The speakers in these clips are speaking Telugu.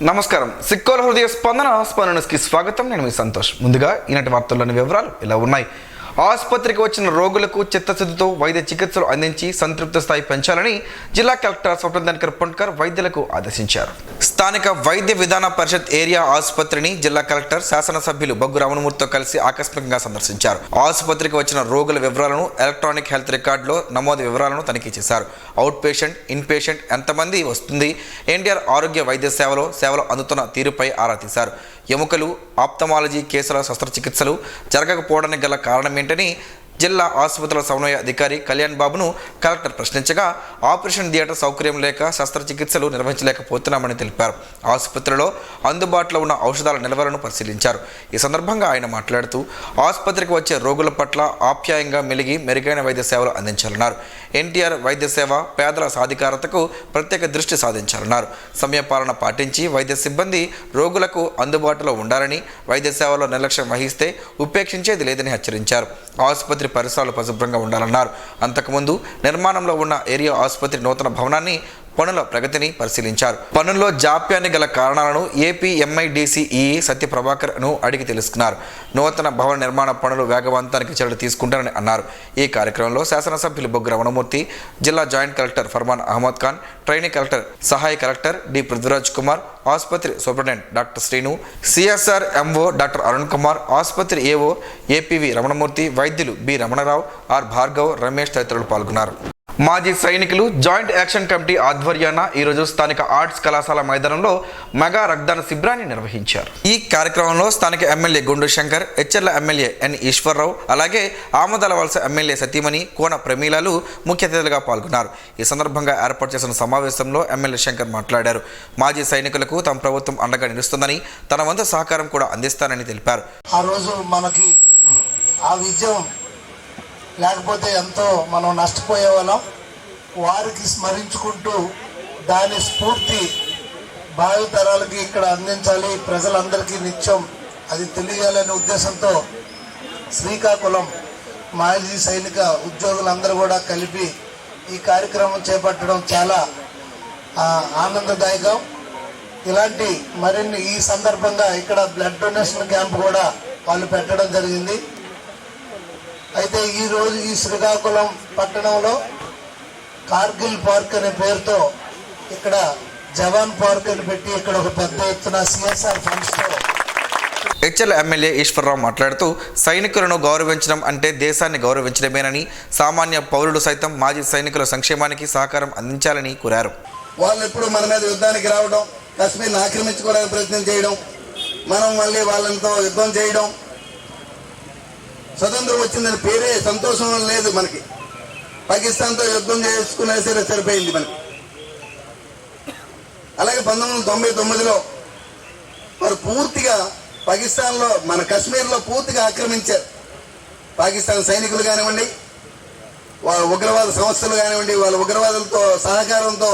నమస్కారం. సిక్కోల హృదయ స్పందనకి స్వాగతం. నేను మీ సంతోష్. ముందుగా ఈనాటి వార్తల్లోని వివరాలు ఇలా ఉన్నాయి. ఆసుపత్రికి వచ్చిన రోగులకు చిత్తశుద్ధితో వైద్య చికిత్సలు అందించి సంతృప్త స్థాయి పెంచాలని జిల్లా కలెక్టర్ స్వప్నదానికర్ పొన్కర్ వైద్యులకు ఆదేశించారు. స్థానిక వైద్య విధాన పరిషత్ ఏరియా ఆసుపత్రిని జిల్లా కలెక్టర్ శాసనసభ్యులు బొగ్గు రమణమూర్తితో కలిసి ఆకస్మికంగా సందర్శించారు. ఆసుపత్రికి వచ్చిన రోగుల వివరాలను ఎలక్ట్రానిక్ హెల్త్ రికార్డులో నమోదు వివరాలను తనిఖీ చేశారు. అవుట్ పేషెంట్, ఇన్ పేషెంట్ ఎంతమంది వస్తుంది, ఎన్టీఆర్ ఆరోగ్య వైద్య సేవలు అందుతున్న తీరుపై ఆరా తీశారు. ఎముకలు, ఆప్థమాలజీ కేసుల శస్త్రచికిత్సలు జరగకపోవడానికి గల కారణమేంటని జిల్లా ఆసుపత్రుల సమన్వయ అధికారి కళ్యాణ్ బాబును కలెక్టర్ ప్రశ్నించగా, ఆపరేషన్ థియేటర్ సౌకర్యం లేక శస్త్రచికిత్సలు నిర్వహించలేకపోతున్నామని తెలిపారు. ఆసుపత్రిలో అందుబాటులో ఉన్న ఔషధాల నిల్వలను పరిశీలించారు. ఈ సందర్భంగా ఆయన మాట్లాడుతూ, ఆసుపత్రికి వచ్చే రోగుల పట్ల ఆప్యాయంగా మెలిగి మెరుగైన వైద్య సేవలు అందించాలన్నారు. ఎన్టీఆర్ వైద్య సేవ పేదల సాధికారతకు ప్రత్యేక దృష్టి సాధించాలన్నారు. సమయపాలన పాటించి వైద్య సిబ్బంది రోగులకు అందుబాటులో ఉండాలని, వైద్య సేవలో నిర్లక్ష్యం వహిస్తే ఉపేక్షించేది లేదని హెచ్చరించారు. ఆసుపత్రి పరిసరాలు పరిశుభ్రంగా ఉండాలన్నారు. అంతకుముందు నిర్మాణంలో ఉన్న ఏరియా ఆసుపత్రి నూతన భవనాన్ని పనుల ప్రగతిని పరిశీలించారు. పనుల్లో జాప్యాన్ని గల కారణాలను ఏపీఎంఐడిసిఈ సత్యప్రభాకర్ను అడిగి తెలుసుకున్నారు. నూతన భవన నిర్మాణ పనులు వేగవంతానికి చర్యలు తీసుకుంటారని అన్నారు. ఈ కార్యక్రమంలో శాసనసభ్యులు బొగ్గు రమణమూర్తి, జిల్లా joint collector Farman Ahmed Khan, training collector, సహాయ కలెక్టర్ డి పృథ్వీరాజ్ కుమార్, ఆసుపత్రి superintendent doctor Srinu, CSR MO doctor Arun Kumar, ఆసుపత్రి ఏఓ ఏపీవి రమణమూర్తి, వైద్యులు బి రమణరావు, ఆర్ భార్గవ్, రమేష్ తదితరులు పాల్గొన్నారు. మాజీ సైనికులు జాయింట్ యాక్షన్ కమిటీ ఆధ్వర్యాన ఈరోజు స్థానిక ఆర్ట్స్ కళాశాల మైదానంలో మెగా రక్తదాన శిబిరాన్ని నిర్వహించారు. ఈ కార్యక్రమంలో స్థానిక ఎమ్మెల్యే గుండు శంకర్, హెచ్ఎర్ల ఎమ్మెల్యే ఎన్ ఈశ్వరరావు, అలాగే ఆమదాల వలస ఎమ్మెల్యే సతీమణి కోన ప్రమీలాలు ముఖ్య అతిథులుగా పాల్గొన్నారు. ఈ సందర్భంగా ఏర్పాటు చేసిన సమావేశంలో ఎమ్మెల్యే శంకర్ మాట్లాడారు. మాజీ సైనికులకు తమ ప్రభుత్వం అండగా నిలుస్తుందని, తన వంతు సహకారం కూడా అందిస్తానని తెలిపారు. ఆ రోజు మనకి ఆ విజయం లేకపోతే ఎంతో మనం నష్టపోయే వాళ్ళం. వారికి స్మరించుకుంటూ దాని స్ఫూర్తి భావితరాలకి ఇక్కడ అందించాలి, ప్రజలందరికీ నిత్యం అది తెలియాలనే ఉద్దేశంతో శ్రీకాకుళం మాజీ సైనిక ఉద్యోగులందరూ కూడా కలిపి ఈ కార్యక్రమం చేపట్టడం చాలా ఆనందదాయకం. ఇలాంటి మరిన్ని ఈ సందర్భంగా ఇక్కడ బ్లడ్ డొనేషన్ క్యాంప్ కూడా వాళ్ళు పెట్టడం జరిగింది. అయితే ఈరోజు ఈ శ్రీకాకుళం పట్టణంలో కార్గిల్ పార్క్ అనే పేరుతో ఇక్కడ జవాన్ పార్క్ అని పెట్టి ఇక్కడ ఒక పెద్ద ఎత్తున సిఎస్ఆర్ ఫండ్స్తో హెచ్ఎల్ ఎమ్మెల్యే ఈశ్వరరావు మాట్లాడుతూ, సైనికులను గౌరవించడం అంటే దేశాన్ని గౌరవించడమేనని, సామాన్య పౌరుడు సైతం మాజీ సైనికుల సంక్షేమానికి సహకారం అందించాలని కోరారు. వాళ్ళు ఎప్పుడు మన మీద యుద్ధానికి రావడం, కశ్మీర్ని ఆక్రమించుకోవడానికి ప్రయత్నం చేయడం, మనం మళ్ళీ వాళ్ళతో యుద్ధం చేయడం, స్వతంత్రం వచ్చిందని పేరే సంతోషం లేదు మనకి. పాకిస్తాన్తో యుద్ధం చేసుకునే సరే సరిపోయింది మనకి. అలాగే 1999లో వారు పూర్తిగా పాకిస్తాన్లో మన కశ్మీర్లో పూర్తిగా ఆక్రమించారు. పాకిస్తాన్ సైనికులు కానివ్వండి, వాళ్ళ ఉగ్రవాద సంస్థలు కానివ్వండి, వాళ్ళ ఉగ్రవాదులతో సహకారంతో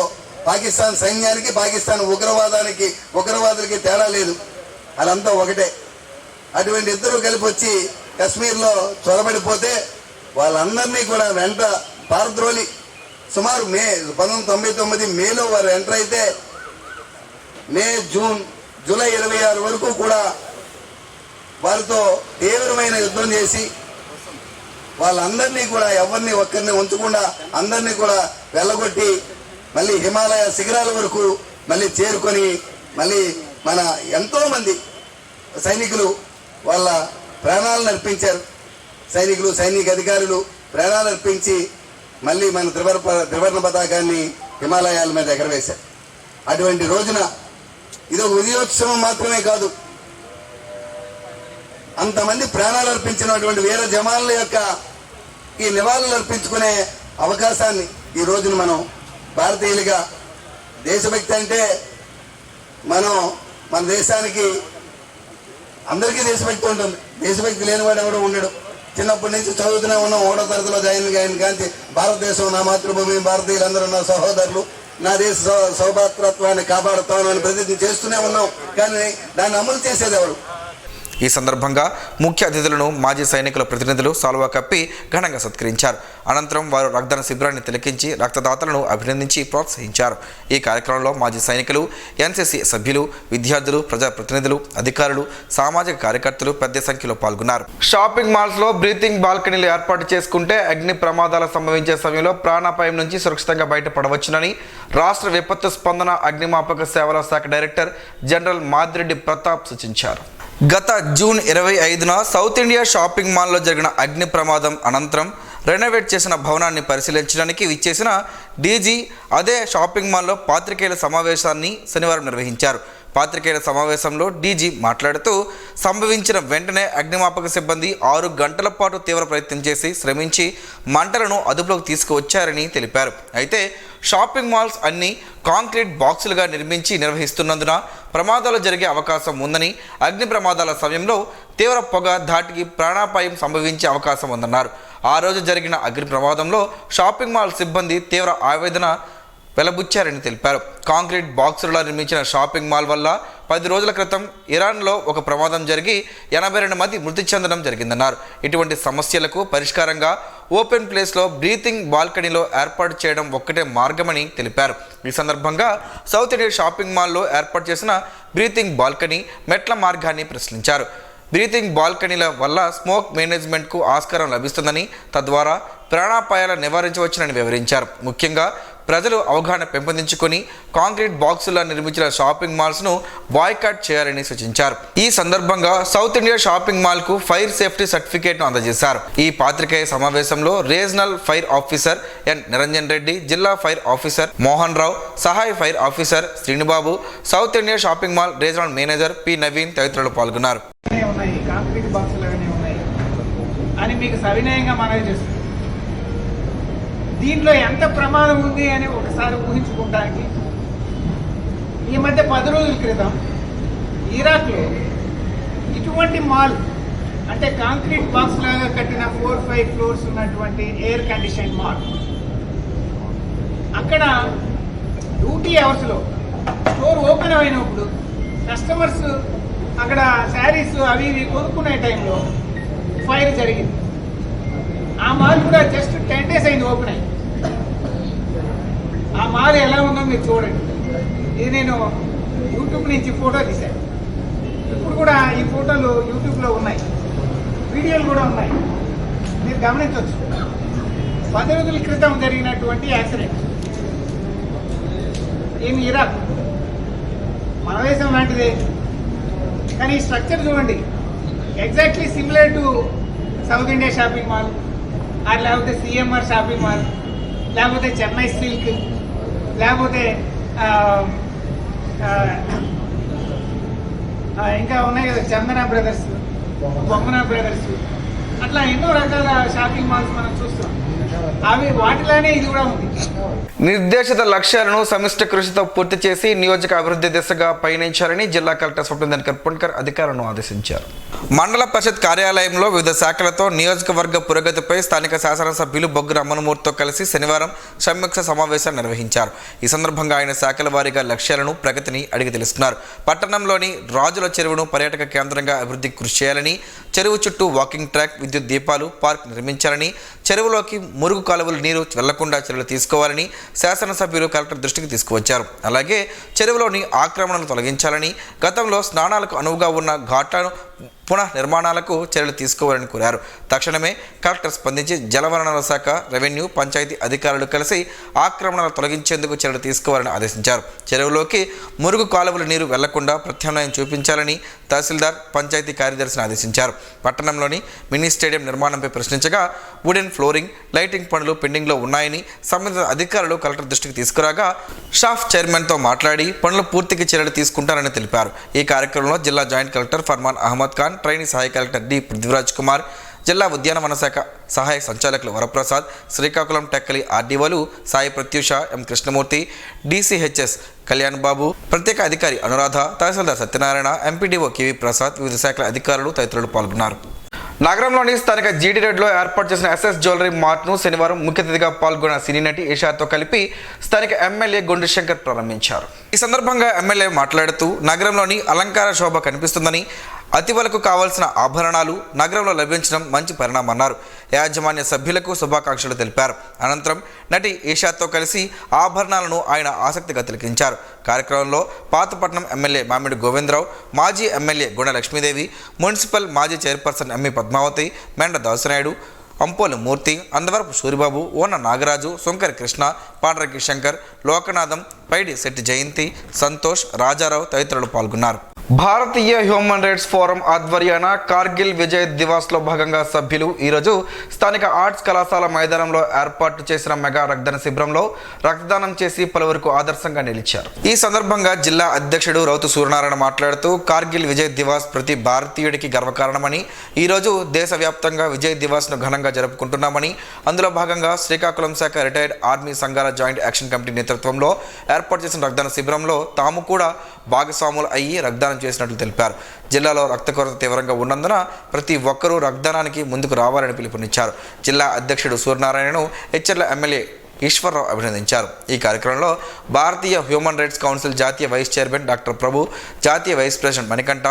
పాకిస్తాన్ సైన్యానికి, పాకిస్తాన్ ఉగ్రవాదులకి తేడా లేదు, వాళ్ళంతా ఒకటే. అటువంటి ఇద్దరు కలిపి వచ్చి కశ్మీర్లో చొరబడిపోతే వాళ్ళందరినీ కూడా వెంట పారద్రోలి సుమారు 1999 మేలో వారు ఎంటర్ అయితే జూలై 26 వరకు కూడా వారితో తీవ్రమైన యుద్ధం చేసి వాళ్ళందరినీ కూడా ఎవరిని ఒక్కరిని ఉంచకుండా అందరినీ కూడా వెళ్ళగొట్టి మళ్ళీ హిమాలయ శిఖరాల వరకు మళ్ళీ చేరుకొని మళ్ళీ మన ఎంతోమంది సైనికులు వాళ్ళ ప్రాణాలను అర్పించారు. సైనికులు, సైనిక అధికారులు ప్రాణాలు అర్పించి మళ్ళీ మన త్రివర్ణ పతాకాన్ని హిమాలయాల మీద ఎగరవేశారు. అటువంటి రోజున ఇదొక విజయోత్సవం మాత్రమే కాదు, అంతమంది ప్రాణాలు అర్పించినటువంటి వీర జవాన్ల యొక్క ఈ నివాళులు అర్పించుకునే అవకాశాన్ని ఈ రోజున మనం భారతీయులుగా, దేశభక్తి అంటే మన దేశానికి అందరికీ దేశభక్తి ఉంటుంది. దేశభక్తి లేనివాడు ఎవడో ఉండడు. చిన్నప్పటి నుంచి చదువుతూనే ఉన్నాం, 1వ తరగతిలో జాయిన్ కానీ భారతదేశం నా మాతృభూమి, భారతీయులందరూ నా సహోదరులు, నా దేశ సౌభాతృత్వాన్ని కాపాడుతాను అని ప్రతిజ్ఞ చేస్తూనే ఉన్నాం. కానీ దాన్ని అమలు చేసేది ఎవరు? ఈ సందర్భంగా ముఖ్య అతిథులను మాజీ సైనికుల ప్రతినిధులు సాల్వా కప్పి ఘనంగా సత్కరించారు. అనంతరం వారు రక్తదాన శిబిరాన్ని తిలకించి రక్తదాతలను అభినందించి ప్రోత్సహించారు. ఈ కార్యక్రమంలో మాజీ సైనికులు, ఎన్సీసీ సభ్యులు, విద్యార్థులు, ప్రజాప్రతినిధులు, అధికారులు, సామాజిక కార్యకర్తలు పెద్ద సంఖ్యలో పాల్గొన్నారు. షాపింగ్ మాల్స్ లో బ్రీతింగ్ బాల్కనీలు ఏర్పాటు చేసుకుంటే అగ్ని ప్రమాదాలు సంభవించే సమయంలో ప్రాణాపాయం నుంచి సురక్షితంగా బయటపడవచ్చునని రాష్ట్ర విపత్తు స్పందన అగ్నిమాపక సేవల శాఖ డైరెక్టర్ జనరల్ మాదిరెడ్డి ప్రతాప్ సూచించారు. గత జూన్ 25న సౌత్ ఇండియా షాపింగ్ మాల్లో జరిగిన అగ్ని ప్రమాదం అనంతరం రెనోవేట్ చేసిన భవనాన్ని పరిశీలించడానికి విచ్చేసిన డీజీ అదే షాపింగ్ మాల్లో పాత్రికేయుల సమావేశాన్ని శనివారం నిర్వహించారు. పాత్రికేయుల సమావేశంలో డీజీ మాట్లాడుతూ సంభవించిన వెంటనే అగ్నిమాపక సిబ్బంది 6 గంటల పాటు తీవ్ర ప్రయత్నం చేసి శ్రమించి మంటలను అదుపులోకి తీసుకువచ్చారని తెలిపారు. అయితే షాపింగ్ మాల్స్ అన్ని కాంక్రీట్ బాక్సులుగా నిర్వహిస్తున్నందున ప్రమాదాలు జరిగే అవకాశం ఉందని, అగ్ని ప్రమాదాల సమయంలో తీవ్ర పొగ ధాటికి ప్రాణాపాయం సంభవించే అవకాశం ఉందన్నారు. ఆ రోజు జరిగిన అగ్ని ప్రమాదంలో షాపింగ్ మాల్ సిబ్బంది తీవ్ర ఆవేదన వెలబుచ్చారని తెలిపారు. కాంక్రీట్ బాక్సులలో నిర్మించిన షాపింగ్ మాల్ వల్ల 10 రోజుల క్రితం ఇరాన్లో ఒక ప్రమాదం జరిగి 82 మంది మృతి చెందడం జరిగిందన్నారు. ఇటువంటి సమస్యలకు పరిష్కారంగా ఓపెన్ ప్లేస్లో బ్రీతింగ్ బాల్కనీలో ఏర్పాటు చేయడం ఒక్కటే మార్గమని తెలిపారు. ఈ సందర్భంగా సౌత్ ఇండియా షాపింగ్ మాల్లో ఏర్పాటు చేసిన బ్రీతింగ్ బాల్కనీ మెట్ల మార్గాన్ని ప్రశ్నించారు. బ్రీతింగ్ బాల్కనీల వల్ల స్మోక్ మేనేజ్మెంట్కు ఆస్కారం లభిస్తుందని, తద్వారా ప్రాణాపాయాలు నివారించవచ్చునని వివరించారు. ముఖ్యంగా ప్రజలు అవగాహన పెంపొందించుకొని కాంక్రీట్ బాక్సుల్లో నిర్మించిన షాపింగ్ మాల్స్ను బాయ్కాట్ చేయాలని సూచించారు. ఈ సందర్భంగా సౌత్ ఇండియా షాపింగ్ మాల్కు ఫైర్ సేఫ్టీ సర్టిఫికేట్ను అందజేశారు. ఈ పాత్రికేయ సమావేశంలో regional fire officer N Niranjan Reddy, జిల్లా ఫైర్ ఆఫీసర్ మోహన్ రావు, సహాయ fire officer Srinibabu, South India shopping mall regional manager P Naveen తదితరులు పాల్గొన్నారు. కాంక్రీట్ బాక్సులు ఉన్నాయి అని మీకు సవినయంగా మనవి చేస్తుంది. దీంట్లో ఎంత ప్రమాదం ఉంది అని ఒకసారి ఊహించుకోవడానికి ఈ మధ్య 10 రోజుల క్రితం ఇరాక్లో ఇటువంటి మాల్ అంటే కాంక్రీట్ బాక్స్ లాగా కట్టిన 4-5 ఫ్లోర్స్ ఉన్నటువంటి ఎయిర్ కండిషన్ మాల్, అక్కడ డ్యూటీ అవర్స్లో స్టోర్ ఓపెన్ అయినప్పుడు కస్టమర్స్ అక్కడ శారీస్ అవి ఇవి కొనుక్కునే టైంలో ఫైర్ జరిగింది. ఆ మాల్ కూడా జస్ట్ 10 days అయింది ఓపెన్ అయ్యి. ఆ మాల్ ఎలా ఉందో మీరు చూడండి. ఇది నేను యూట్యూబ్ నుంచి ఫోటో తీశాను. ఇప్పుడు కూడా ఈ ఫోటోలు యూట్యూబ్లో ఉన్నాయి, వీడియోలు కూడా ఉన్నాయి, మీరు గమనించవచ్చు. 10 రోజుల క్రితం జరిగినటువంటి యాక్సిడెంట్ ఏమి ఇరాక్ మన దేశం లాంటిదే, కానీ ఈ స్ట్రక్చర్ చూడండి, exactly similar to south India shopping mall, అది లేకపోతే సిఎంఆర్ షాపింగ్ మాల్, లేకపోతే చెన్నై సిల్క్, లేకపోతే ఇంకా ఉన్నాయి కదా చందన బ్రదర్స్, బొమ్మన బ్రదర్స్, అట్లా ఎన్నో రకాల షాపింగ్ మాల్స్ మనం చూస్తాం. అవి వాటిలోనే ఇది కూడా ఉంది. నిర్దేశిత లక్ష్యాలను సమిష్టి కృషితో పూర్తి చేసి నియోజక అభివృద్ధి దిశగా పయనించాలని జిల్లా కలెక్టర్ స్వప్నందన్ కర్పణకర్ అధికారులను ఆదేశించారు. మండల పరిషత్ కార్యాలయంలో వివిధ శాఖలతో నియోజకవర్గ పురోగతిపై స్థానిక శాసనసభ్యులు బొగ్గున అమ్మనమూర్తితో కలిసి శనివారం సంయుక్త సమావేశాన్ని నిర్వహించారు. ఈ సందర్భంగా ఆయన శాఖల వారీగా లక్ష్యాలను, ప్రగతిని అడిగి తెలుసుకున్నారు. పట్టణంలోని రాజుల చెరువును పర్యాటక కేంద్రంగా అభివృద్ధికి కృషి చేయాలని, చెరువు చుట్టూ వాకింగ్ ట్రాక్, విద్యుత్ దీపాలు, పార్క్ నిర్మించాలని, చెరువులోకి మురుగు కాలువలు నీరు వెళ్లకుండా చర్యలు తీసుకోవాలని శాసనసభ్యులు కలెక్టర్ దృష్టికి తీసుకువచ్చారు. అలాగే చెరువులోని ఆక్రమణలు తొలగించాలని, గతంలో స్నానాలకు అనువుగా ఉన్న ఘాట్లను పునః నిర్మాణాలకు చర్యలు తీసుకోవాలని కోరారు. తక్షణమే కలెక్టర్ స్పందించి జలవనరుల శాఖ, రెవెన్యూ, పంచాయతీ అధికారులు కలిసి ఆక్రమణలు తొలగించేందుకు చర్యలు తీసుకోవాలని ఆదేశించారు. చెరువులోకి మురుగు కాలువల నీరు వెళ్లకుండా ప్రత్యామ్నాయం చూపించాలని తహసీల్దార్, పంచాయతీ కార్యదర్శిని ఆదేశించారు. పట్టణంలోని మినీ స్టేడియం నిర్మాణంపై ప్రశ్నించగా వుడెన్ ఫ్లోరింగ్, లైటింగ్ పనులు పెండింగ్లో ఉన్నాయని సంబంధిత అధికారులు కలెక్టర్ దృష్టికి తీసుకురాగా షాఫ్ చైర్మన్తో మాట్లాడి పనులు పూర్తికి చర్యలు తీసుకుంటారని తెలిపారు. ఈ కార్యక్రమంలో జిల్లా joint collector Farman Ahmed Khan, trainee సహాయ కలెక్టర్ డి పృథ్వీరాజ్ కుమార్, జిల్లా ఉద్యానవన శాఖ సహాయ సంచాలకులు వరప్రసాద్, శ్రీకాకుళం టెక్కలి ఆర్డీఓలు సాయి ప్రత్యూష, ఎం కృష్ణమూర్తి, డీసీహెచ్ఎస్ కళ్యాణ్ బాబు, ప్రత్యేక అధికారి అనురాధ, తహసీల్దార్ సత్యనారాయణ, ఎంపీడీఓ కెవి ప్రసాద్, వివిధ శాఖల అధికారులు తదితరులు పాల్గొన్నారు. నగరంలోని స్థానిక జీడీ రోడ్లో ఏర్పాటు చేసిన ఎస్ఎస్ జ్యువెలరీ మార్ట్ను శనివారం ముఖ్య అతిథిగా పాల్గొన్న సినీ నటి ఏషాతో కలిపి స్థానిక ఎమ్మెల్యే గొండు శంకర్ ప్రారంభించారు. ఈ సందర్భంగా ఎమ్మెల్యే మాట్లాడుతూ నగరంలోని అలంకార శోభ కనిపిస్తుందని, అతివలకు కావాల్సిన ఆభరణాలు నగరంలో లభించడం మంచి పరిణామన్నారు. యాజమాన్య సభ్యులకు శుభాకాంక్షలు తెలిపారు. అనంతరం నటి ఈషాతో కలిసి ఆభరణాలను ఆయన ఆసక్తిగా తిలకించారు. కార్యక్రమంలో పాతపట్నం ఎమ్మెల్యే మామిడి గోవిందరావు, మాజీ ఎమ్మెల్యే గుణ లక్ష్మీదేవి, మున్సిపల్ మాజీ చైర్పర్సన్ ఎంఈ పద్మావతి, మెండ దాసనాయుడు, అంపోలు మూర్తి, అందవరపు సూరిబాబు, ఓన నాగరాజు, సుంకరి కృష్ణ, పాండ్రకి శంకర్, లోకనాథం, పైడి శెట్టి జయంతి, సంతోష్, రాజారావు తదితరులు పాల్గొన్నారు. భారతీయ హ్యూమన్ రైట్స్ ఫోరం ఆధ్వర్యాన కార్గిల్ విజయ్ దివాస్లో భాగంగా సభ్యులు ఈరోజు స్థానిక ఆర్ట్స్ కళాశాల మైదానంలో ఏర్పాటు చేసిన మెగా రక్తదాన శిబిరంలో రక్తదానం చేసి పలువురికి ఆదర్శంగా నిలిచారు. ఈ సందర్భంగా జిల్లా అధ్యక్షుడు రౌతు సూర్యనారాయణ మాట్లాడుతూ కార్గిల్ విజయ్ దివాస్ ప్రతి భారతీయుడికి గర్వకారణమని, ఈరోజు దేశవ్యాప్తంగా విజయ్ దివాస్ను ఘనంగా జరుపుకుంటున్నామని, అందులో భాగంగా శ్రీకాకుళం శాఖ రిటైర్డ్ ఆర్మీ సంఘాల జాయింట్ యాక్షన్ కమిటీ నేతృత్వంలో ఏర్పాటు చేసిన రక్తదాన శిబిరంలో తాము కూడా భాగస్వాములు అయ్యి రక్తదానం చేసినట్లు తెలిపారు. జిల్లాలో రక్త కొరత తీవ్రంగా ఉన్నందున ప్రతి ఒక్కరూ రక్తదానానికి ముందుకు రావాలని పిలుపునిచ్చారు. జిల్లా అధ్యక్షుడు సూర్యనారాయణను హెచ్చర్ల ఎమ్మెల్యే ఈశ్వరరావు అభినందించారు. ఈ కార్యక్రమంలో భారతీయ హ్యూమన్ రైట్స్ కౌన్సిల్ జాతీయ వైస్ చైర్మన్ డాక్టర్ ప్రభు, జాతీయ vice president Manikanta,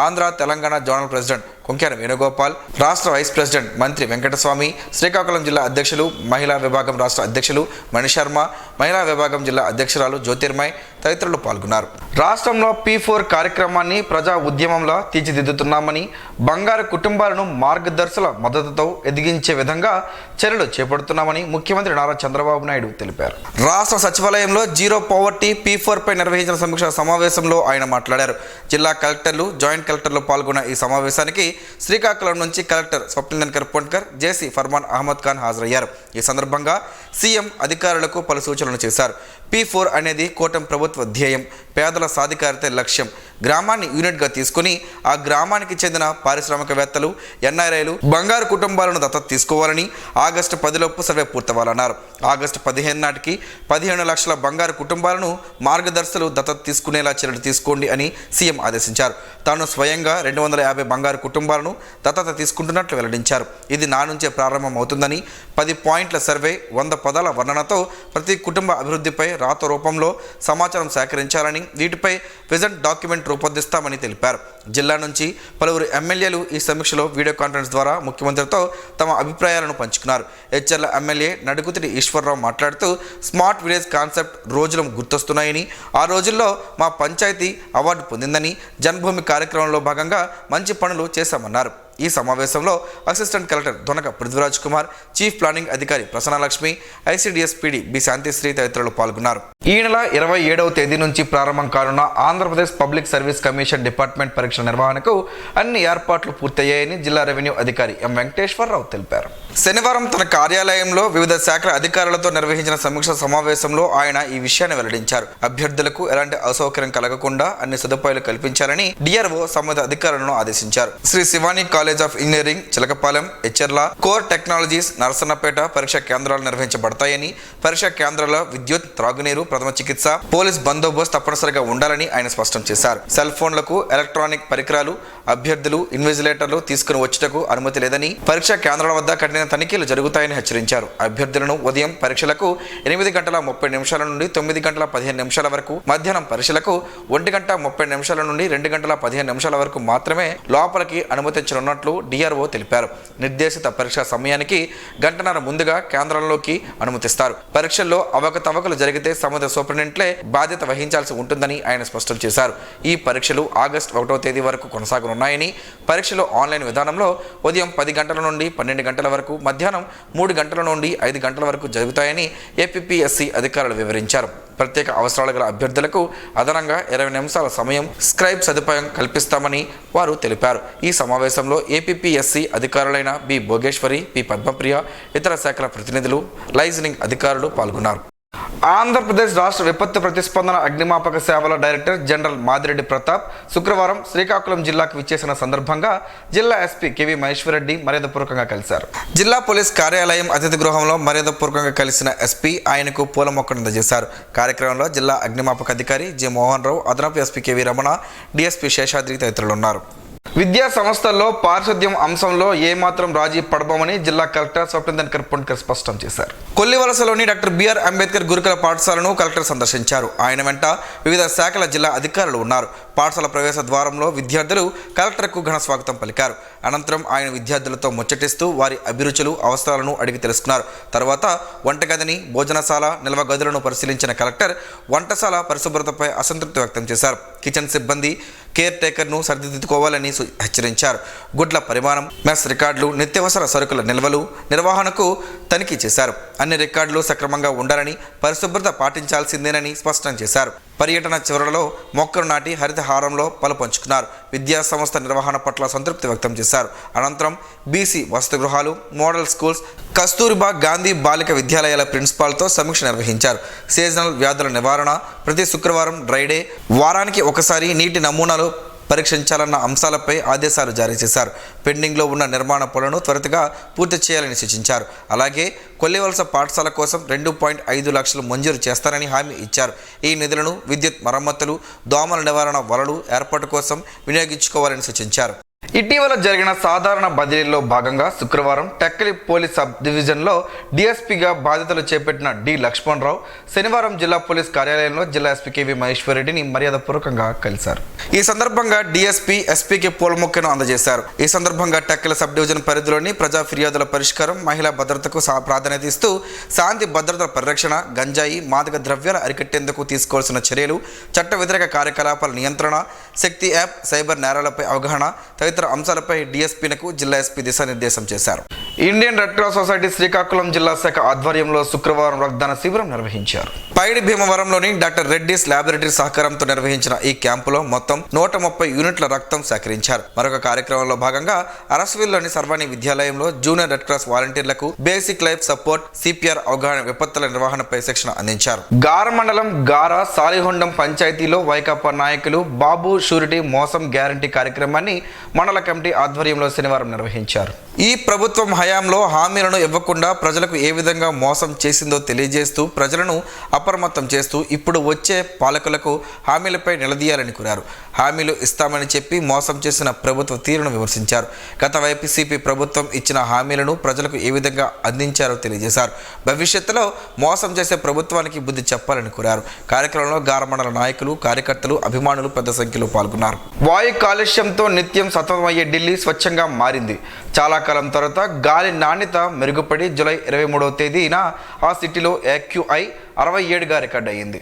Andhra Telangana zonal president Konkyana Venugopal, రాష్ట్ర వైస్ ప్రెసిడెంట్ మంత్రి వెంకటస్వామి, శ్రీకాకుళం జిల్లా అధ్యక్షులు, మహిళా విభాగం రాష్ట్ర అధ్యక్షులు మణిశర్మ, మహిళా విభాగం జిల్లా అధ్యక్షురాలు జ్యోతిర్మయ్ తదితరులు పాల్గొన్నారు. రాష్ట్రంలో P4 కార్యక్రమాన్ని ప్రజా ఉద్యమంలా తీర్చిదిద్దుతున్నామని, బంగారు కుటుంబాలను మార్గదర్శుల మద్దతుతో ఎదిగించే విధంగా చర్యలు చేపడుతున్నామని ముఖ్యమంత్రి నారా చంద్రబాబు నాయుడు తెలిపారు. రాష్ట్ర సచివాలయంలో జీరో పవర్టీ P4 పై నిర్వహించిన సమీక్షా సమావేశంలో ఆయన మాట్లాడారు. జిల్లా కలెక్టర్లు, జాయింట్ కలెక్టర్లు పాల్గొన్న ఈ సమావేశానికి శ్రీకాకుళం నుంచి కలెక్టర్ స్వప్నిందన్ కర్పొండ్కర్, జేసీ ఫర్మాన్ అహ్మద్ ఖాన్ హాజరయ్యారు. ఈ సందర్భంగా సీఎం అధికారులకు పలు సూచనలు చేశారు. P4 అనేది కూటమి ప్రభుత్వ ధ్యేయం, పేదల సాధికారత లక్ష్యం. గ్రామాన్ని యూనిట్గా తీసుకుని ఆ గ్రామానికి చెందిన పారిశ్రామికవేత్తలు, ఎన్ఆర్ఐలు, బంగారు కుటుంబాలను దత్తత తీసుకోవాలని ఆగస్టు 10లోపు సర్వే పూర్తవ్వాలన్నారు. ఆగస్టు 15 నాటికి 15 లక్షల బంగారు కుటుంబాలను మార్గదర్శులు దత్తత తీసుకునేలా చర్యలు తీసుకోండి అని సీఎం ఆదేశించారు. తాను స్వయంగా 250 బంగారు కుటుంబాలను దత్తత తీసుకుంటున్నట్లు వెల్లడించారు. ఇది నా నుంచే ప్రారంభం అవుతుందని, 10 పాయింట్ల సర్వే, 100 పదాల వర్ణనతో ప్రతి కుటుంబ అభివృద్ధిపై రాత రూపంలో సమాచారం సేకరించాలని, వీటిపై విజన్ డాక్యుమెంట్ రూపొందిస్తామని తెలిపారు. జిల్లా నుంచి పలువురు ఎమ్మెల్యేలు ఈ సమీక్షలో వీడియో కాన్ఫరెన్స్ ద్వారా ముఖ్యమంత్రితో తమ అభిప్రాయాలను పంచుకున్నారు. హెచ్చర్ల ఎమ్మెల్యే నడుకుతిరి ఈశ్వరరావు మాట్లాడుతూ స్మార్ట్ విలేజ్ కాన్సెప్ట్ రోజులు గుర్తొస్తున్నాయని, ఆ రోజుల్లో మా పంచాయతీ అవార్డు పొందిందని, జన్మభూమి కార్యక్రమంలో భాగంగా మంచి పనులు చేశామన్నారు. ఈ సమావేశంలో assistant collector Donaka Prithviraj Kumar, chief planning అధికారి Prasannalakshmi, ICDS PD B Shantishri తదితరులు పాల్గొన్నారు. ఈ నెల 27వ తేదీ నుంచి ప్రారంభం కానున్న Andhra Pradesh public service commission department పరీక్షల నిర్వహణకు అన్ని ఏర్పాట్లు పూర్తయ్యాయని జిల్లా రెవెన్యూ అధికారి ఎం వెంకటేశ్వరరావు తెలిపారు. శనివారం తన కార్యాలయంలో వివిధ శాఖల అధికారులతో నిర్వహించిన సమీక్ష సమావేశంలో ఆయన ఈ విషయాన్ని వెల్లడించారు. అభ్యర్థులకు ఎలాంటి అసౌకర్యం కలగకుండా అన్ని సదుపాయాలు కల్పించాలని డిఆర్ఓ సంబంధిత అధికారులను ఆదేశించారు. Sri Shivani college of engineering, Chilakapalem, Etcherla, core technologies, Narasannapeta పరీక్షా కేంద్రాలు నిర్వహించబడతాయని, పరీక్షా కేంద్రాల విద్యుత్, త్రాగునీరు, ప్రథమ చికిత్స, పోలీస్ బందోబస్తు తప్పనిసరిగా ఉండాలని ఆయన స్పష్టం చేశారు. సెల్ ఫోన్లకు, ఎలక్ట్రానిక్ పరికరాలు అభ్యర్థులు, ఇన్విజిలేటర్లు తీసుకుని వచ్చుటకు అనుమతి లేదని, పరీక్షా కేంద్రాల వద్ద కఠిన తనిఖీలు జరుగుతాయని హెచ్చరించారు. అభ్యర్థులను ఉదయం పరీక్షలకు 8:30 నుండి 9:15 వరకు, మధ్యాహ్నం పరీక్షలకు 1:30 నుండి 2:15 వరకు మాత్రమే లోపలికి అనుమతించనున్నట్లు డిఆర్ఓ తెలిపారు. నిర్దేశిత పరీక్షా సమయానికి గంటన్నర ముందుగా కేంద్రంలోకి అనుమతిస్తారు. పరీక్షల్లో అవకతవకలు జరిగితే సంబంధిత సూపరింటెండెంట్లే బాధ్యత వహించాల్సి ఉంటుందని ఆయన స్పష్టం చేశారు. ఈ పరీక్షలు ఆగస్టు 1వ తేదీ వరకు కొనసాగనున్నాయని, పరీక్షలు ఆన్లైన్ విధానంలో ఉదయం 10 గంటల నుండి 12 గంటల వరకు, మధ్యాహ్నం 3 గంటల నుండి 5 గంటల వరకు జరుగుతాయని ఏపీపీఎస్సీ అధికారులు వివరించారు. ప్రత్యేక అవసరాలు గల అభ్యర్థులకు అదనంగా 20 నిమిషాల సమయం స్క్రైబ్ సదుపాయం కల్పిస్తామని వారు తెలిపారు. ఈ సమావేశంలో ఏపీపీఎస్సీ అధికారులైన బి భోగేశ్వరి, పి పద్మప్రియ, ఇతర శాఖల ప్రతినిధులు, లైజనింగ్ అధికారులు పాల్గొన్నారు. ఆంధ్రప్రదేశ్ రాష్ట్ర విపత్తు ప్రతిస్పందన అగ్నిమాపక సేవల డైరెక్టర్ జనరల్ మాదిరెడ్డి ప్రతాప్ శుక్రవారం శ్రీకాకుళం జిల్లాకు విచ్చేసిన సందర్భంగా జిల్లా ఎస్పీ కెవి మహేశ్వరరెడ్డి మర్యాదపూర్వకంగా కలిశారు. జిల్లా పోలీస్ కార్యాలయం అతిథి గృహంలో మర్యాదపూర్వకంగా కలిసిన ఎస్పీ ఆయనకు పూల మొక్కను అందజేశారు. కార్యక్రమంలో జిల్లా అగ్నిమాపక అధికారి జె మోహన్ రావు, అదనపు SP KV Ramana, DSP Seshadri తదితరులు ఉన్నారు. విద్యా సంస్థల్లో పారిశుద్ధ్యం అంశంలో ఏమాత్రం రాజీ పడబోమని జిల్లా కలెక్టర్ స్వప్నిందన్ కర్పొండ్కర్ స్పష్టం చేశారు. కొల్లివలసలోని డాక్టర్ బిఆర్ అంబేద్కర్ గురుకుల పాఠశాలను కలెక్టర్ సందర్శించారు. ఆయన వెంట వివిధ శాఖల జిల్లా అధికారులు ఉన్నారు. పాఠశాల ప్రవేశ ద్వారంలో విద్యార్థులు కలెక్టర్కు ఘన స్వాగతం పలికారు. అనంతరం ఆయన విద్యార్థులతో ముచ్చటిస్తూ వారి అభిరుచులు, అవసరాలను అడిగి తెలుసుకున్నారు. తర్వాత వంటగదిని, భోజనశాల, నిల్వ గదులను పరిశీలించిన కలెక్టర్ వంటశాల పరిశుభ్రతపై అసంతృప్తి వ్యక్తం చేశారు. కిచెన్ సిబ్బంది, కేర్ టేకర్ను సరిదిద్దుకోవాలని హెచ్చరించారు. గుడ్ల పరిమాణం, మెస్ రికార్డులు, నిత్యావసర సరుకుల నిల్వలు నిర్వహణకు తనిఖీ చేశారు. అన్ని రికార్డులు సక్రమంగా ఉండాలని, పరిశుభ్రత పాటించాల్సిందేనని స్పష్టం చేశారు. పర్యటన చివరలో మొక్కలు నాటి హరితహారంలో పాలు పంచుకున్నారు. విద్యా సంస్థ నిర్వహణ పట్ల సంతృప్తి వ్యక్తం చేశారు. అనంతరం బీసీ వసతి గృహాలు, మోడల్ స్కూల్స్, కస్తూరిబా గాంధీ బాలిక విద్యాలయాల ప్రిన్సిపాల్తో సమీక్ష నిర్వహించారు. సీజనల్ వ్యాధుల నివారణ, ప్రతి శుక్రవారం డ్రై డే, వారానికి ఒకసారి నీటి నమూనాలు పరీక్షించాలన్న అంశాలపై ఆదేశాలు జారీ చేశారు. పెండింగ్లో ఉన్న నిర్మాణ పనులను త్వరితగా పూర్తి చేయాలని సూచించారు. అలాగే కొల్లివలస పాఠశాల కోసం 2.5 లక్షలు మంజూరు చేస్తారని హామీ ఇచ్చారు. ఈ నిధులను విద్యుత్ మరమ్మతులు, దోమల నివారణ వలలు ఏర్పాటు కోసం వినియోగించుకోవాలని సూచించారు. ఇటీవల జరిగిన సాధారణ బదిలీలో భాగంగా శుక్రవారం టెక్కలి పోలీస్ సబ్ డివిజన్లో డీఎస్పీగా బాధ్యతలు చేపట్టిన డి లక్ష్మణరావు శనివారం జిల్లా పోలీస్ కార్యాలయంలో జిల్లా ఎస్పీ కేవి మహేశ్వరరెడ్డిని మర్యాదపూర్వకంగా కలిశారు. ఈ సందర్భంగా డీఎస్పీ ఎస్పీకి పూలమొక్కను అందజేశారు. ఈ సందర్భంగా టెక్కలి సబ్ డివిజన్ పరిధిలోని ప్రజా ఫిర్యాదుల పరిష్కారం, మహిళా భద్రతకు ప్రాధాన్యత ఇస్తూ శాంతి భద్రతల పరిరక్షణ, గంజాయి, మాదక ద్రవ్యాల అరికట్టేందుకు తీసుకోవాల్సిన చర్యలు, చట్ట వ్యతిరేక కార్యకలాపాల నియంత్రణ, శక్తి యాప్, సైబర్ నేరాలపై అవగాహన తదితర అంశాలపై డీఎస్పీలకు జిల్లా ఎస్పీ దిశానిర్దేశం చేశారు. Indian red cross society Srikakulam జిల్లా శాఖ ఆధ్వర్యంలో శుక్రవారం రక్తదాన శిబిరం నిర్వహించారు. పైడి భీమవరంలోని డాక్టర్ రెడ్డిస్ ల్యాబొరేటరీ సహకారంతో నిర్వహించిన ఈ క్యాంపులో మొత్తం 130 యూనిట్ల రక్తం సేకరించారు. మరొక కార్యక్రమంలో భాగంగా అరస్విల్లోని సర్వాణి విద్యాలయంలో జూనియర్ రెడ్ క్రాస్ వాలంటీర్లకు బేసిక్ లైఫ్ సపోర్ట్, సిపిఆర్ అవగాహన, విపత్తుల నిర్వహణపై శిక్షణ అందించారు. గార మండలం గార సాలిహొండం పంచాయతీలో వైకాపా నాయకులు బాబు షూరిటీ మోసం గ్యారంటీ కార్యక్రమాన్ని మండల కమిటీ ఆధ్వర్యంలో శనివారం నిర్వహించారు. ఈ ప్రభుత్వం హయాంలో హామీలను ఇవ్వకుండా ప్రజలకు ఏ విధంగా మోసం చేసిందో తెలియజేస్తూ ప్రజలను అప్రమత్తం చేస్తూ ఇప్పుడు వచ్చే పాలకులకు హామీలపై నిలదీయాలని కోరారు. హామీలు ఇస్తామని చెప్పి మోసం చేసిన ప్రభుత్వ తీరును విమర్శించారు. గత వైసీపీ ప్రభుత్వం ఇచ్చిన హామీలను ప్రజలకు ఏ విధంగా అందించారో తెలియజేశారు. భవిష్యత్తులో మోసం చేసే ప్రభుత్వానికి బుద్ధి చెప్పాలని కోరారు. కార్యక్రమంలో గారమండల నాయకులు, కార్యకర్తలు, అభిమానులు పెద్ద సంఖ్యలో పాల్గొన్నారు. వాయు కాలుష్యంతో నిత్యం సతమతమయ్యే ఢిల్లీ స్వచ్ఛంగా మారింది. చాలా కాలం తర్వాత గాలి నాణ్యత మెరుగుపడి జూలై 23వ తేదీన ఆ సిటీలో AQI 67గా రికార్డ్ అయ్యింది.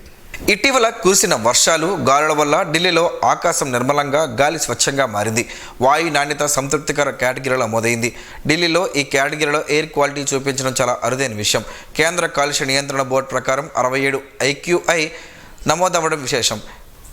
ఇటీవల కురిసిన వర్షాలు, గాలుల వల్ల ఢిల్లీలో ఆకాశం నిర్మలంగా, గాలి స్వచ్ఛంగా మారింది. వాయు నాణ్యత సంతృప్తికర కేటగిరీలో నమోదైంది. ఢిల్లీలో ఈ కేటగిరీలో ఎయిర్ క్వాలిటీ చూపించడం చాలా అరుదైన విషయం. కేంద్ర కాలుష్య నియంత్రణ బోర్డు ప్రకారం 67 AQI నమోదవ్వడం విశేషం.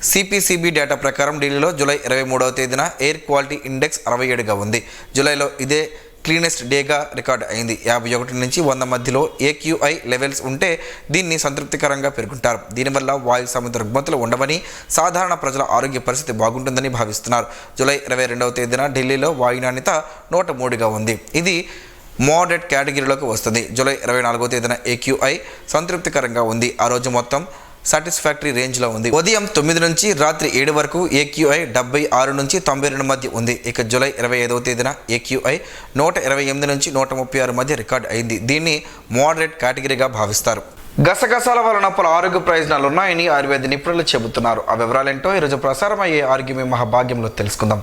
సిపిసిబి డేటా ప్రకారం ఢిల్లీలో జూలై 23వ తేదీన ఎయిర్ క్వాలిటీ ఇండెక్స్ 67గా ఉంది. జూలైలో ఇదే క్లీనెస్ట్ డేగా రికార్డు అయింది. 51 నుంచి 100 మధ్యలో AQI లెవెల్స్ ఉంటే దీన్ని సంతృప్తికరంగా పేర్కొంటారు. దీనివల్ల వాయు సంబంధిత రుగ్మతలు ఉండవని, సాధారణ ప్రజల ఆరోగ్య పరిస్థితి బాగుంటుందని భావిస్తున్నారు. జూలై 22వ తేదీన ఢిల్లీలో వాయు నాణ్యత 103గా ఉంది. ఇది మోడరేట్ కేటగిరీలోకి వస్తుంది. జూలై 24వ తేదీన AQI సంతృప్తికరంగా ఉంది. ఆ రోజు మొత్తం సాటిస్ఫాక్టరీ రేంజ్లో ఉంది. ఉదయం 9 నుంచి రాత్రి 7 వరకు AQI 76 నుంచి 92 మధ్య ఉంది. ఇక జూలై 25వ తేదీన AQI 128 నుంచి 136 మధ్య రికార్డ్ అయింది. దీన్ని మోడరేట్ కేటగిరీగా భావిస్తారు. గసగసాల వలన పలు ఆరోగ్య ప్రయోజనాలు ఉన్నాయని ఆయుర్వేద నిపుణులు చెబుతున్నారు. ఆ వివరాలేంటో ఈరోజు ప్రసారమయ్యే ఆరోగ్యమే మహాభాగ్యంలో తెలుసుకుందాం.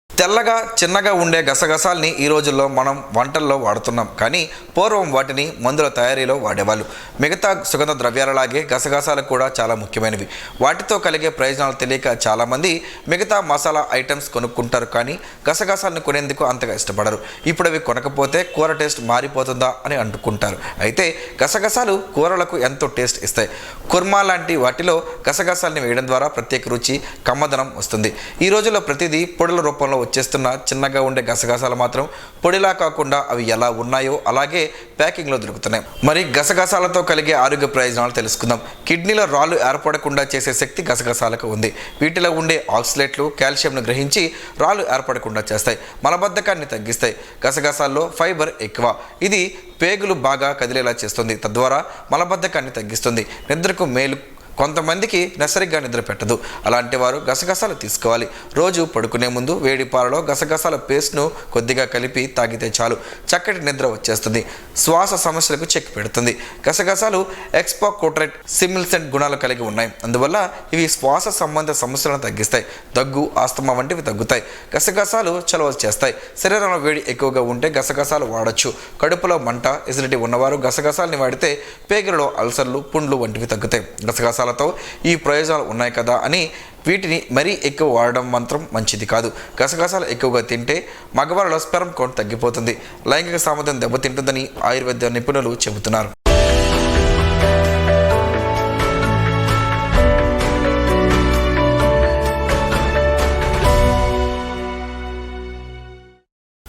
తెల్లగా చిన్నగా ఉండే గసగసాల్ని ఈ రోజుల్లో మనం వంటల్లో వాడుతున్నాం. కానీ పూర్వం వాటిని మందుల తయారీలో వాడేవాళ్ళు. మిగతా సుగంధ ద్రవ్యాలలాగే గసగసాలు కూడా చాలా ముఖ్యమైనవి. వాటితో కలిగే ప్రయోజనాలు తెలియక చాలామంది మిగతా మసాలా ఐటమ్స్ కొనుక్కుంటారు, కానీ గసగసాలను కొనేందుకు అంతగా ఇష్టపడరు. ఇప్పుడు అవి కొనకపోతే కూర టేస్ట్ మారిపోతుందా అని అనుకుంటారు. అయితే గసగసాలు కూరలకు ఎంతో టేస్ట్ ఇస్తాయి. కుర్మా లాంటి వాటిలో గసగసాలని వేయడం ద్వారా ప్రత్యేక రుచి, కమ్మదనం వస్తుంది. ఈ రోజుల్లో ప్రతిదీ పొడుల రూపంలో వచ్చేస్తున్న చిన్నగా ఉండే గసగసాలు మాత్రం పొడిలా కాకుండా అవి ఎలా ఉన్నాయో అలాగే ప్యాకింగ్లో దొరుకుతున్నాయి. మరి గసగసాలతో కలిగే ఆరోగ్య ప్రయోజనాలు తెలుసుకుందాం. కిడ్నీలో రాళ్ళు ఏర్పడకుండా చేసే శక్తి గసగసాలకు ఉంది. వీటిలో ఉండే ఆక్సలేట్లు కాల్షియంను గ్రహించి రాళ్ళు ఏర్పడకుండా చేస్తాయి, మలబద్ధకాన్ని తగ్గిస్తాయి. గసగసాల్లో ఫైబర్ ఎక్కువ. ఇది పేగులు బాగా కదిలేలా చేస్తుంది, తద్వారా మలబద్ధకాన్ని తగ్గిస్తుంది. నిద్రకు మేలు కొంతమందికి సరిగ్గా నిద్ర పెట్టదు. అలాంటి వారు గసగసాలు తీసుకోవాలి. రోజు పడుకునే ముందు వేడి పాలలో గసగసాల పేస్ట్ను కొద్దిగా కలిపి తాగితే చాలు, చక్కటి నిద్ర వచ్చేస్తుంది. శ్వాస సమస్యలకు చెక్ పెడుతుంది. గసగసాలు ఎక్స్పోకోట్రైట్ సిమిల్సెంట్ గుణాలు కలిగి ఉన్నాయి. అందువల్ల ఇవి శ్వాస సంబంధ సమస్యలను తగ్గిస్తాయి. దగ్గు, ఆస్తమా వంటివి తగ్గుతాయి. గసగసాలు చలవ చేస్తాయి. శరీరంలో వేడి ఎక్కువగా ఉంటే గసగసాలు వాడచ్చు. కడుపులో మంట, ఎసిడిటీ ఉన్నవారు గసగసాలని వాడితే పేగులలో అల్సర్లు, పుండ్లు వంటివి తగ్గుతాయి. గసగసాలతో ఈ ప్రయోజనాలు ఉన్నాయి కదా అని వీటిని మరీ ఎక్కువ వాడడం మాత్రం మంచిది కాదు. గసగసాలు ఎక్కువగా తింటే మగవారిలో స్పెర్మ్ కౌంట్ తగ్గిపోతుంది, లైంగిక సామర్థ్యం దెబ్బతింటుందని ఆయుర్వేద నిపుణులు చెబుతున్నారు.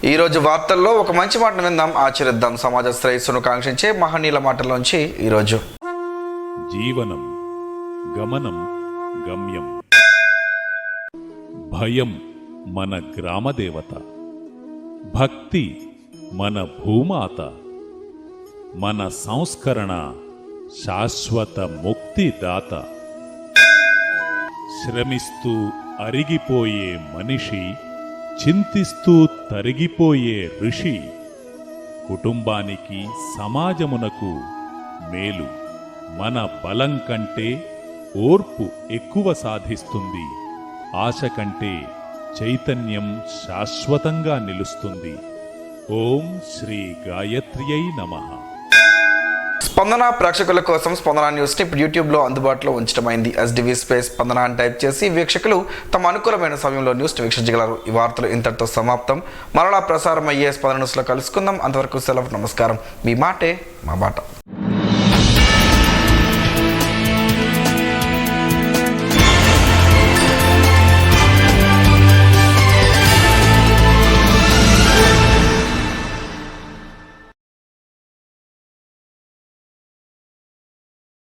ఈరోజు వార్తల్లో ఒక మంచి మాటను విందాం, ఆచరిద్దాం. సమాజ శ్రేయస్సును కాంక్షించే మహనీయుల మాటల్లోంచి ఈరోజు. జీవనం గమనం గమ్యం. భయం మన గ్రామదేవత, భక్తి మన భూమాత, మన సంస్కరణ శాశ్వత ముక్తిదాత. శ్రమిస్తూ అరిగిపోయే మనిషి, చింతిస్తూ తరిగిపోయే ఋషి, కుటుంబానికి సమాజమునకు మేలు. మన బలం కంటే ఓర్పు ఎక్కువ సాధిస్తుంది. ఆశ కంటే చైతన్యం శాశ్వతంగా నిలుస్తుంది. ఓం శ్రీ గాయత్ర్యై నమః. స్పందన ప్రేక్షకుల కోసం స్పందన న్యూస్ని ఇప్పుడు యూట్యూబ్లో అందుబాటులో ఉంచడమైంది. SDV స్పేస్ స్పందన అని టైప్ చేసి వీక్షకులు తమ అనుకూలమైన సమయంలో న్యూస్ని వీక్షించగలరు. ఈ వార్తలు ఇంతటితో సమాప్తం. మరలా ప్రసారం అయ్యే స్పందన న్యూస్లో కలుసుకుందాం. అంతవరకు సెలవు, నమస్కారం. మీ మాటే మా బాట.